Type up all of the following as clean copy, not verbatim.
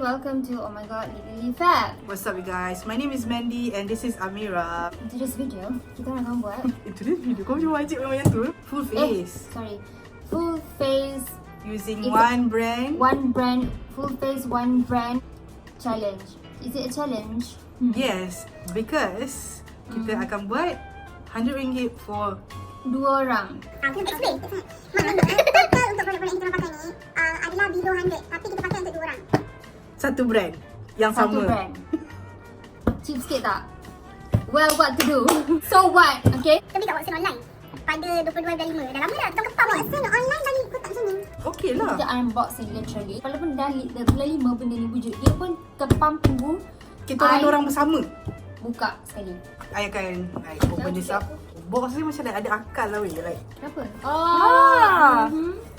welcome to omglegallyfab. What's up you guys? My name is Mandy and this is Amira. In today's video, kita akan buat In today's video, kau macam wajib memang yang tu. Full face. Full face Using one brand. Full face, one brand challenge. Is it a challenge? Yes, because kita akan buat RM100 for 2 orang. Kita explain. Maknanya untuk produk-produk yang kita pakai ni adalah below 100, tapi kita pakai untuk 2 orang. satu brand yang Satu sama. brand. Cheap sikit tak? Well, what to do? So what? Okay? Kita buat sale online pada 22.5. Dah lama dah tukang kepam kat sale online dah ikut tak macam ni. Okay lah. Kita unboxing literally. Walaupun dah bulan 5 benda ni wujud, dia pun kepam tunggu. Kita orang bersama. Buka sekali. I akan open this up. Box ni macam ada akal lah weh. Like, Kenapa?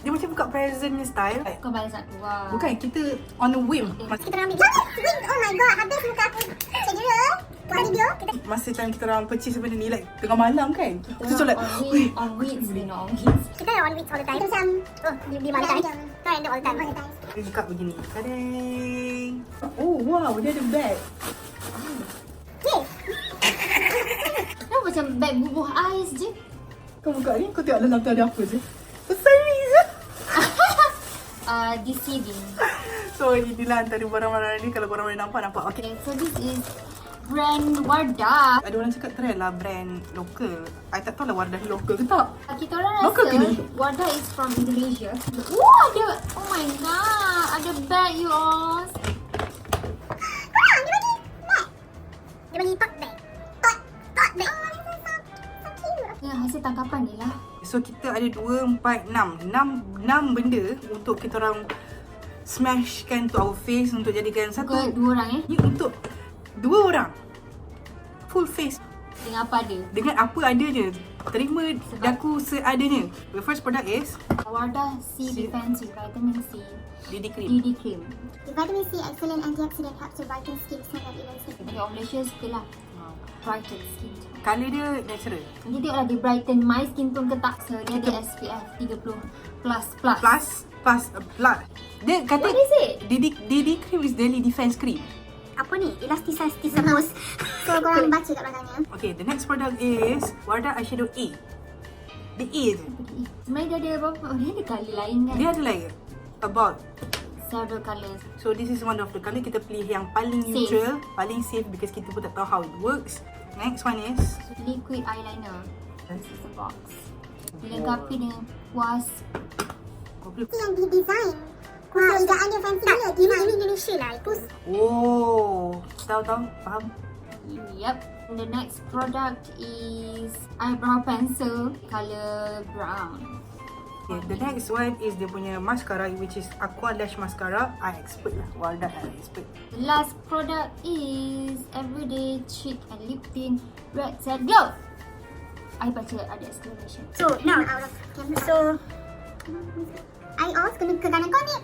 dia macam buka present ni style. Like, Kau balas satu. Wah. bukan, kita on a whim. Kita orang ambil. Oh my god, habis muka aku. Segera. Buat video. Masa time kita orang purchase benda ni like tengah malam kan. Kita like, on weeds, you know, on weeds. Kita on weeks all the time. Kita macam, di mana time. Kita random all the time. dia buka begini. Tadeng. Oh wow, dia ada bag. Okay. Kenapa macam beg bubuh ais je? Kau buka ni, kau tengok dalam tu ada apa je. Besari je. Deceiving. So inilah antara barang-barang ni. Kalau korang boleh nampak. Okay. Okay, so this is brand Wardah. Ada orang cakap trend lah brand lokal. I tak tahu lah Wardah ni lokal ke tak. Kita orang Local rasa ke ni? Wardah is from Indonesia. Ada, oh my god, ada bag you all. Korang, dia bagi bag. Dia bagi tote bag. Tote bag. So cute. Ya, hasil tangkapan ni lah. So kita ada 2, 4, 6 benda untuk kita orang smashkan to our face untuk jadikan satu. Bukan 2 orang Ni untuk 2 orang. Full face. dengan apa ada. Dengan apa adanya. Terima daku seadanya. The first product is Wardah C Defense with Vitamin C DD Cream. DD Cream. The vitamin C excellent antioxidant helps to brighten skin, smooth and even skin. Okay, orang Malaysia suka lah brighten skin. Colour dia natural. Nanti tengoklah dia brighten my skin tone ke tak. So dia ada SPF 30 plus. Plus. Dia kata What is it? DD Cream is daily defense cream. Apa ni? Elastisamos. So korang baca kat belakangnya. Okay, the next product is Wardah Eyeshadow A. The A je. Sebenarnya dia ada berapa? Oh, dia ada colour lain kan? Dia ada like about Several colours. So this is one of the colour. Kita pilih yang paling neutral, paling safe because kita pun tak tahu how it works. Next one is Liquid eyeliner. This is the box. Dilengkapi dengan kuas. Itu yang didesign. Perniagaan dia fancy gila. Ini Indonesia lah. Itu oh, tahu faham. Yep. And the next product is eyebrow pencil color brown. Okay, the next one is dia punya mascara which is Aqua Lash Mascara. I expert lah. Wardah I expert. The last product is everyday cheek and lip tint red set glow. I baca ada exclamation. So now out of camera. So I also kena ke kanan kau ni.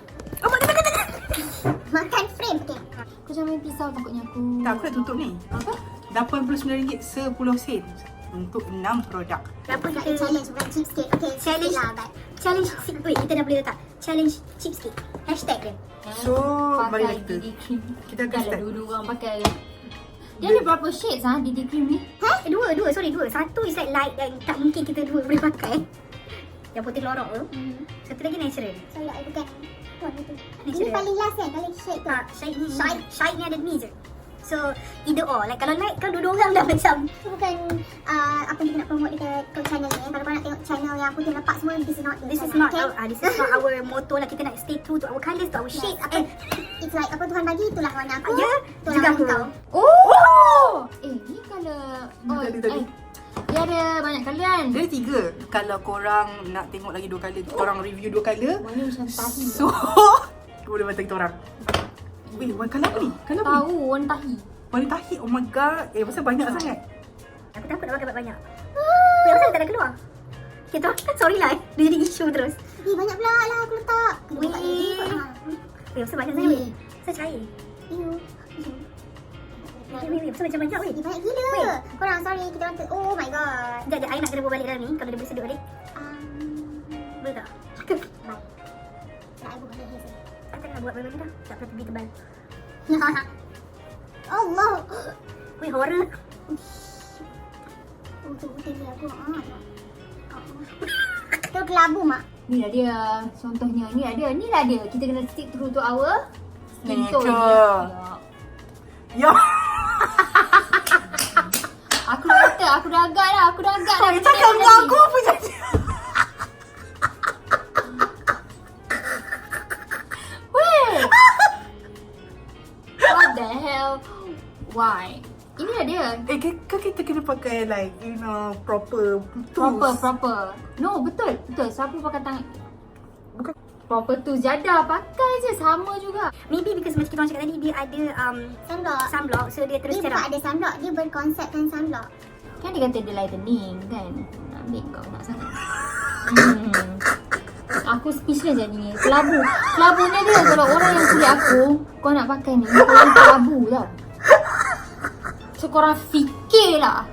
Oh, makan frame. Okay. Aku jangan main pisau takutnya aku. Tak, aku nak tutup ni. Apa? RM89 10 sen untuk 6 produk. Berapa kita challenge bukan cheapskate. Okay, challenge lah but challenge wait, kita dah boleh letak challenge cheapskate. Hashtag dia. So, mari pakai kita. DD cream. Kita akan Dah start. dua orang pakai. Dia ada berapa shades DD cream ni? Dua. Sorry, dua. Satu is like light dan tak mungkin kita dua boleh pakai. Yang putih lorok tu. Satu lagi natural. Sorry, I bukan. Ini paling last kan, paling shade tu. Shade ni ada ni je. So, either or. Like kalau light kan dua orang dah macam. Itu bukan apa yang kita nak promote dekat channel ni. Kalau korang nak tengok channel yang putih lepak semua, this is not our motto lah. Kita nak stay true to our colours, to our shades. It's like apa Tuhan bagi, itulah warna aku. Ya, juga aku. Oh! Ni colour. Tadi. Dia ada banyak colour kan? Dia ada 3. Kalau korang nak tengok lagi 2 colour, korang review 2 colour. Warna macam tahi. So, boleh bantu kita orang. Wait, colour apa ni? Colour apa ni? Tahu, warna tahi. Warna tahi. Oh my god. Pasal banyak sangat. Aku takut nak pakai banyak. Wait, pasal tak ada keluar? Kita kan sorry lah dia jadi isu terus. Banyak pula lah aku letak. Wait, pasal banyak sangat weh. Pasal cair. Wait, pasal macam banyak weh. Banyak gila. Korang sorry, kita orang oh my god. Sekejap, I nak kena bawa balik dalam ni kalau dia boleh sedut balik. Boleh tak? Nak I bawa balik. Tak nak bawa buat benda dah. Tak pernah pipi tebal. Allah. Weh, horror. Betul-betul dia aku. Itu kelabu, Mak. Ni lah dia. Contohnya. Ni lah dia. Kita kena stick through to our skin tone. Nature. Ya. Aku dah agak dah. Kau cakap dengan aku apa jadi? Weh. What the hell? Why? Ini lah dia. Kan kita kena pakai like, proper tools. Proper. No, betul. Siapa pakai tangan? Bukan. Proper tools. Jadah pakai je. Sama juga. Maybe because macam kita orang cakap tadi, dia ada sunblock. So dia terus cerah. Dia bukan ada sunblock. Dia berkonsepkan sunblock. Kan dia kata dia lightening kan. Nak ambil kau nak sangat. Aku speechless jadinya. Kelabunya dia. Kalau orang yang kulit aku, kau nak pakai ni, kau yang kelabu tau. So korang fikirlah.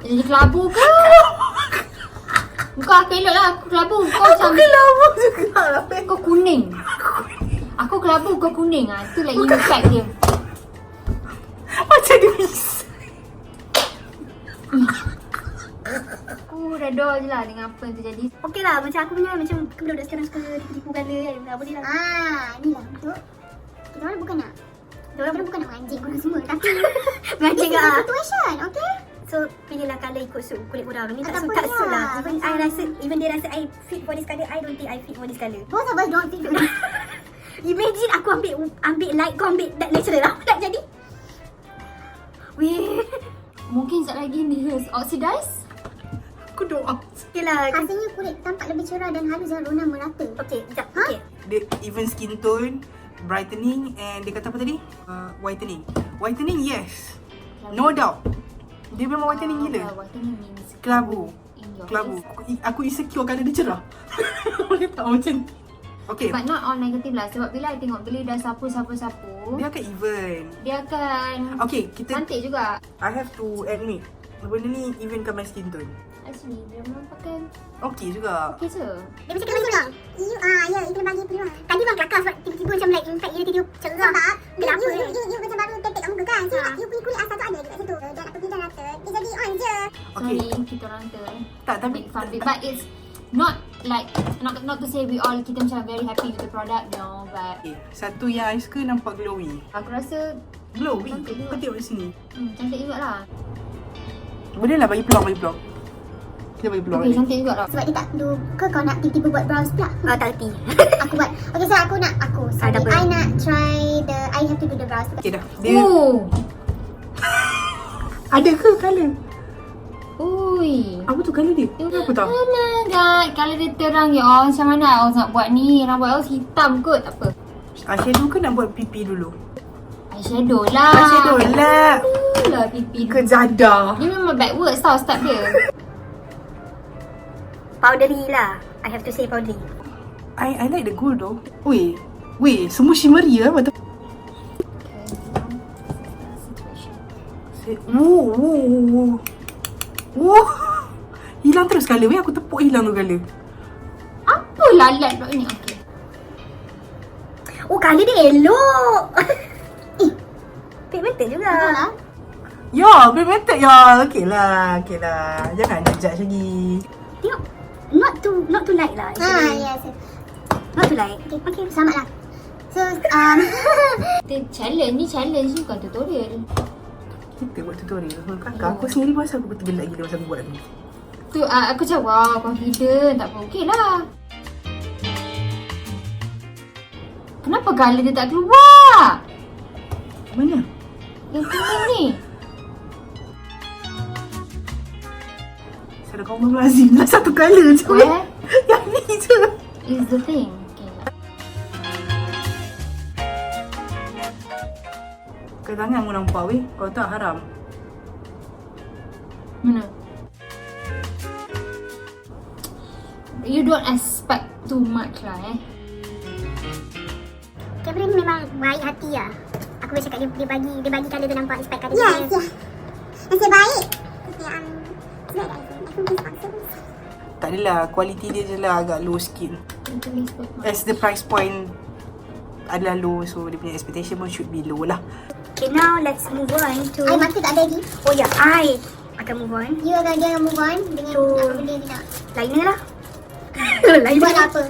Jadi kelabu ke? Bukan aku elok lah. Aku kelabu. Kau macam Kelabu juga lah. kau kuning. Aku kelabu, kau kuning. Itu like impact dia. Macam dia bisa. Aku redha je lah dengan apa yang terjadi. Okey lah, macam aku punya macam budak-budak sekarang suka tipu-tipu gala kan. Tak boleh lah. Ni lah untuk kita orang bukan nak menganjing korang semua, tapi menganjing lah. Situation, okay? So, pilihlah colour ikut suit kulit korang. Ni tak suit lah. Even dia rasa I fit for this colour, I don't think I fit for this colour. Both of us don't fit for this. Imagine aku ambil light, kau ambil dark natural lah. Tak jadi. Weh. Mungkin sekejap lagi ni oxidize. Aku doa. Okay lah. Hasilnya kulit tampak lebih cerah dan halus dan rona merata. Okay, sekejap. Okay. Dia even skin tone, brightening and dia kata apa tadi? Whitening. Whitening, yes. No doubt. Dia memang whitening gila. Whitening means Kelabu. in your Kelabu. face. Aku insecure kalau dia cerah. Boleh tak macam ni? Okay. But not all negative lah. Sebab bila I tengok beli dah sapu, Dia akan even. dia akan Okay, kita cantik juga. I have to admit, benda ni evenkan my skin tone. Actually, dia memang pakai Okay juga. okay je. Dia macam kelakar. Ya, itu kena bagi peluang. Tadi bang kelakar sebab tiba-tiba macam like impact dia tiba cerah. Sebab Kenapa? you macam baru tetek kat muka kan. So you punya kulit asal tu ada dekat situ. Dan apa pindah rata. Dia jadi on je. Okay. Sorry, kita orang Tak, tapi fun bit. But it's not like, not to say we all, kita macam very happy with the product, no. But satu yang I suka nampak glowy. aku rasa Glowy? Cantik juga. Kau tengok di sini. cantik juga lah. Boleh lah bagi peluang. Kita bagi peluang Okay, ni. cantik juga lah. Sebab dia tak do. Kau nak tiba-tiba buat brows pula? Tak reti. Aku buat. Okay, so sorry. tak apa. I nak try I have to do the brows. Okay dah. Dia Oh! ada ke colour? Ui! Apa tu colour dia? Apa tau? Oh my god, kalau dia terang ya Allah, macam mana awak nak buat ni? Rambut awak hitam kot, tak apa. Eyeshadow ke nak buat pipi dulu? Eyeshadow lah. Eyeshadow lah. Lah pipi Ke dulu. jadah. Ni memang backwards tau start dia. Powdery lah. I have to say powdery. I like the gold though. Weh, semua shimmery lah. Betul. Wow. Hilang terus colour weh. Aku tepuk hilang tu colour. Apa lalat pula ni? Okay. Oh, colour dia elok. Pigmented juga. Lah. Ya, pigmented ya. Okay lah. Jangan nak judge lagi. Tengok. Not too light lah. Yes. Not too light. Okay, selamat lah. So, Kita ni challenge ni bukan tutorial. Kita buat tutorial. Kakak aku sendiri pasal aku tergelak gila masa aku buat ni. Tu aku macam wow, confident. Tak apa, okey lah. Kenapa colour dia tak keluar? Mana? Yang kuning ni. Saya dah kau lazim lah satu colour je. Where Yang ni je. is the thing? Okay lah. Kau tangan mu nampak weh. Kau tak haram. Mana? You don't expect too much lah Kamera ni memang baik hati lah. Aku boleh cakap dia bagi colour tu nampak expect colour yes. Nasib baik. Tak adalah. Kualiti dia je lah agak low skin. Don't expect much. As the price point adalah low. So dia punya expectation pun should be low lah. Okay, now let's move on to... I mata tak ada lagi. Oh ya, I akan move on. You akan dia move on dengan So, apa benda ni nak. Liner lah. Buat Liner. apa?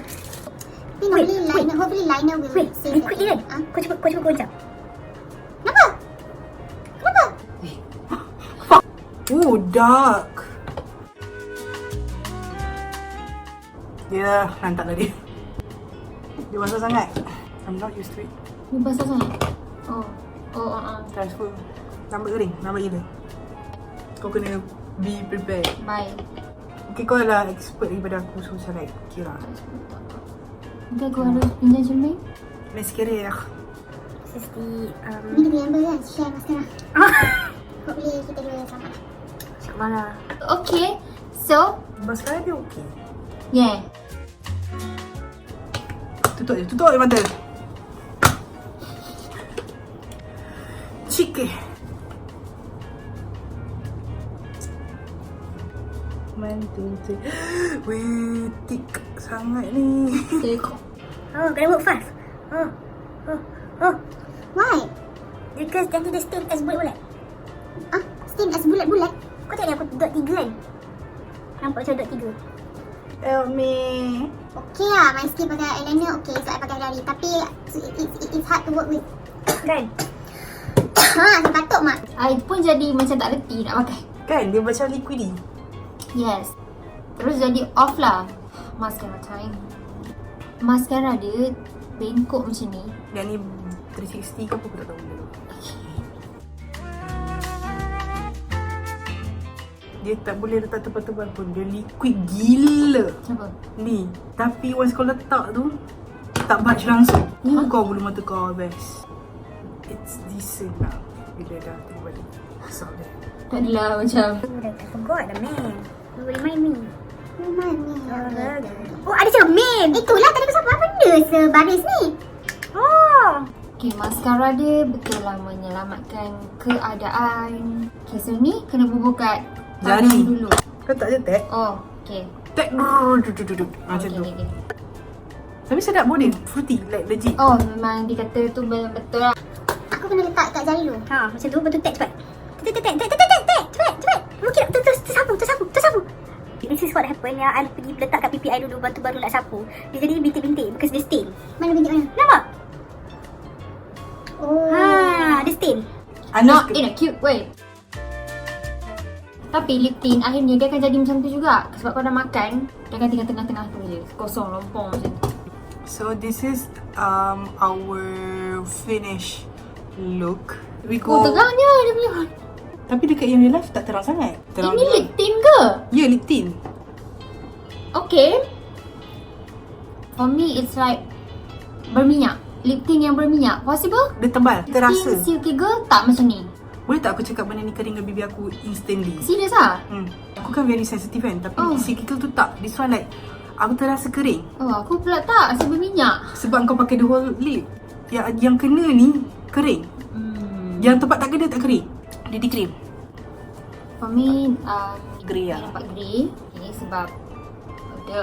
Tapi normally liner, hopefully liner will Wait, save liquid dia that. kan? Kau cuba goncang. Kenapa? Kenapa? Oh, dark. Dia lantak tadi. Dia basah sangat. I'm not used to it. Ni basah sangat. Oh. Transfer. Lambat kering. Lambat gila. Kau kena be prepared. Bye. Okay, kau adalah expert daripada aku. So macam like kira. Mungkin aku harus pinjam cermin. Mascara ya. This is the... Ni kita member kan? Share mascara. Hopefully kita dua sama lah. InsyaAllah lah. Okay. So, Mascara dia okay. yeah. Tutup je mata. Cik. Mantul. Weh, thick sangat ni. Tengok. Oh, kena work fast. Oh. Why? Because nanti dia stain as bulat-bulat. Ah, stain as bulat-bulat. Kau tengok aku dot 3 kan? Nampak macam dot 3. Help me. Okay lah, my skin pakai eyeliner okay, so I pakai hari. Tapi it's hard to work with. Kan? Ha, saya batuk mak. I pun jadi macam tak reti nak pakai. Kan dia macam liquidy. Yes. Terus jadi off lah. Mascara time. Mascara dia bengkok macam ni. Yang ni 360 ke apa aku tak tahu dulu. Dia tak boleh letak tebal-tebal pun. Dia liquid gila. Apa? Ni. Tapi once kau letak tu, tak batch langsung. Kau bulu mata kau best. It's decent lah. Bila dah tengok balik. Besar dia. Tak adalah macam I forgot the man. You remind me. Remind me. Oh, ada cermin. Itulah tadi pasal apa benda sebaris ni. Oh. okay, mascara dia betul lah menyelamatkan keadaan. Okay, so ni kena bubuh kat Jari. tangan dulu. Kau tak je tag? Oh, okay. Tag. Duduk. Macam tu. Okay. Tapi sedap pun dia. Fruity. Like legit. Oh, memang dia kata tu betul lah. Aku kena letak kat jari dulu. Ha, macam tu betul tag cepat. Cepat. Mungkin tersapu. This is what happened yang I pergi letak kat pipi I dulu, baru nak sapu. Dia jadi bintik-bintik because dia stain. Mana bintik mana? Nampak? Oh. Ha, dia stain. Not in a cute way. Tapi lip tint akhirnya dia akan jadi macam tu juga. Sebab kau dah makan, dia akan tinggal tengah-tengah tu je. Kosong, lompong macam tu. So this is our finish look. We Oh, go. terangnya dia punya. Tapi dekat yang real life tak terang sangat. Terang Ini juga. lip tint ke? Ya, lip tint. Okay. For me, it's like berminyak. Lip tint yang berminyak. Possible? Dia tebal. Terasa. Tint SILKYGIRL tak macam ni. Boleh tak aku cakap benda ni kering dengan bibi aku instantly? Serius lah? Aku kan very sensitive kan. Tapi Oh. SILKYGIRL tu tak. This one like aku terasa kering. Oh, aku pula tak. Rasa berminyak. Sebab kau pakai the whole lip. Yang kena ni kering. Yang tempat tak kena tak kering. Dia di cream. For me, Grey I lah. nampak grey. Okay, sebab dia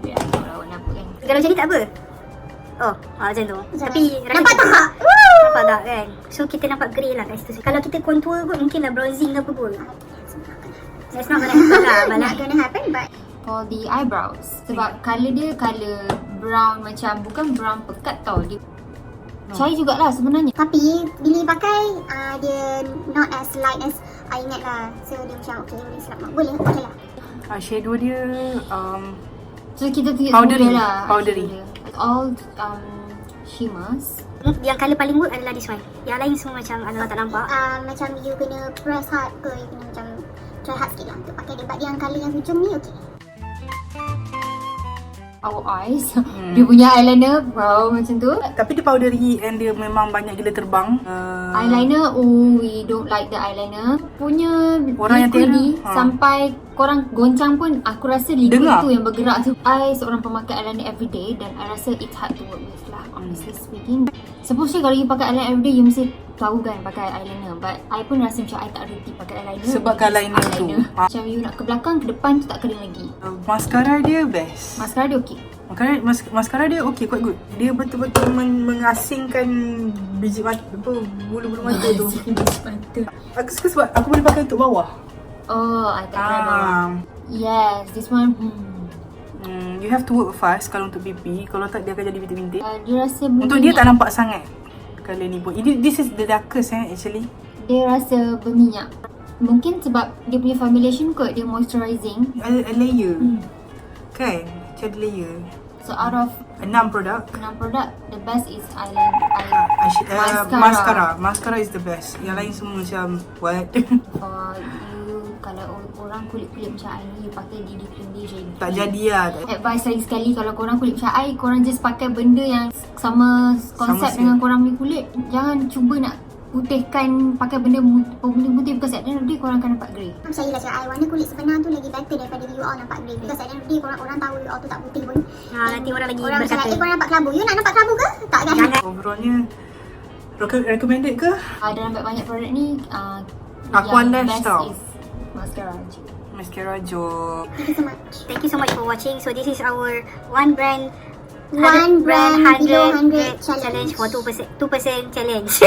tak tahu warna apa kan. Kalau macam ni tak apa. Oh, macam tu. Tapi Nampak tak? Nampak tak kan? So kita nampak grey lah kat situ. Kalau kita contour kot mungkin lah bronzing ke apa pun. That's not gonna happen lah. Not gonna happen but For the eyebrows. Sebab colour dia colour brown macam, bukan brown pekat tau. Dia cair jugalah sebenarnya. tapi bila pakai dia not as light as I ingat lah. So dia macam okay, boleh selap. Boleh, okay lah. Shadow dia So kita tengok Powdery. semua lah. Powdery. All shimmers. Yang colour paling good adalah this one. Yang lain semua macam adalah tak nampak. Macam you kena press hard ke, you kena macam try hard sikit lah untuk pakai dia. But yang colour yang hujung ni okay. Our eyes. Dia punya eyeliner brow macam tu. tapi dia powdery and dia memang banyak gila terbang. Eyeliner, we don't like the eyeliner. Punya Orang yang liquid tengah, ni sampai korang goncang pun aku rasa liquid Dengar. tu yang bergerak tu. I seorang pemakai eyeliner everyday dan I rasa it's hard to work with lah, honestly speaking. Supposed kalau you pakai eyeliner everyday, you mesti tahu kan pakai eyeliner. But I pun rasa macam I tak reti pakai eyeliner. Sebab eyeliner tu. Macam you nak ke belakang, ke depan tu tak kering lagi. Mascara dia best. Mascara dia okey. Maskara dia okay, quite good. Dia betul-betul mengasingkan biji mata, bulu-bulu mata tu. Aku suka sebab aku boleh pakai untuk bawah. Oh, I tak try bawah. Yes, this one. You have to work fast kalau untuk pipi. Kalau tak, dia akan jadi bintik-bintik. Dia rasa berminyak. Untuk dia tak nampak sangat colour ni pun. This is the darkest actually. Dia rasa berminyak. Mungkin sebab dia punya formulation kot, dia moisturizing. A layer. Kan? Macam ada layer. So out of 6 produk. 6 produk, the best is Mascara. Mascara is the best. Yang lain semua macam what? For you, kalau orang kulit-kulit macam I ni, you pakai DD foundation. Tak jadi lah. Advice lagi sekali, kalau korang kulit macam I, korang just pakai benda yang sama konsep dengan korang punya kulit. Jangan cuba nak putihkan pakai benda putih because at the end of the day korang akan nampak grey. Percayalah cakap I, warna kulit sebenar tu lagi better daripada you all nampak grey. Because at the end of the day orang tahu you all tu tak putih pun. Nanti orang lagi Orang berkata, macam korang nampak kelabu. You nak nampak kelabu ke? Tak kan? Overallnya recommended ke? Dalam banyak produk ni, Aqua yang Lash best tau. is mascara je. Mascara Jo. Thank you so much. thank you so much for watching. So this is our one brand One brand below 100 challenge for 2% challenge.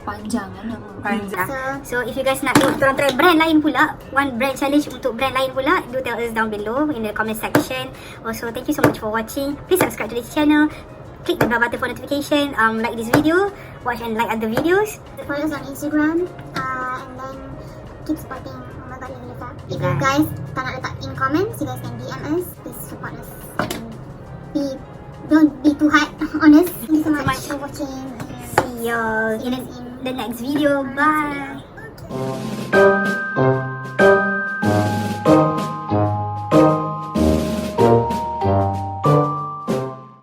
Panjang kan nama. Panjang. So if you guys nak tengok kita orang try brand lain pula, one brand challenge untuk brand lain pula, do tell us down below in the comment section. Also, thank you so much for watching. Please subscribe to this channel. Click the bell button for notification. Like this video, watch and like other videos. Follow us on Instagram and then keep supporting MAYBELLINE. If you guys tak nak letak in comments, you guys can DM us. Please support us. Don't be too hard on us. Thank you so much for watching. See you in the next video. Bye.